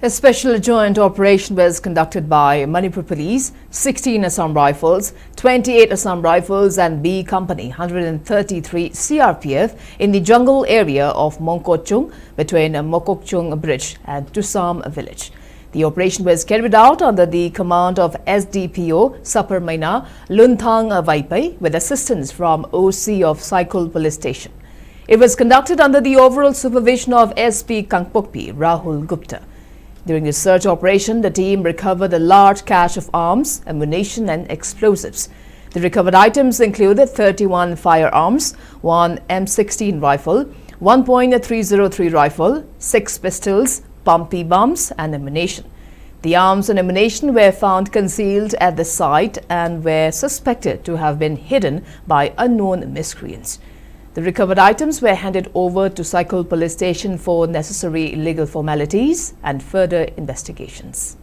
A special joint operation was conducted by Manipur police, 16 Assam rifles, 28 Assam rifles and B Company, 133 CRPF in the jungle area of Mongkokchung between Mokokchung Bridge and Tusam village. The operation was carried out under the command of SDPO Sapar Maina Lunthang Vaipai with assistance from OC of Saikul Police Station. It was conducted under the overall supervision of SP Kangpokpi Rahul Gupta. During the search operation, the team recovered a large cache of arms, ammunition and explosives. The recovered items included 31 firearms, one M16 rifle, 1.303 rifle, 6 pistols, pumpy bombs and ammunition. The arms and ammunition were found concealed at the site and were suspected to have been hidden by unknown miscreants. The recovered items were handed over to Saikul Police Station for necessary legal formalities and further investigations.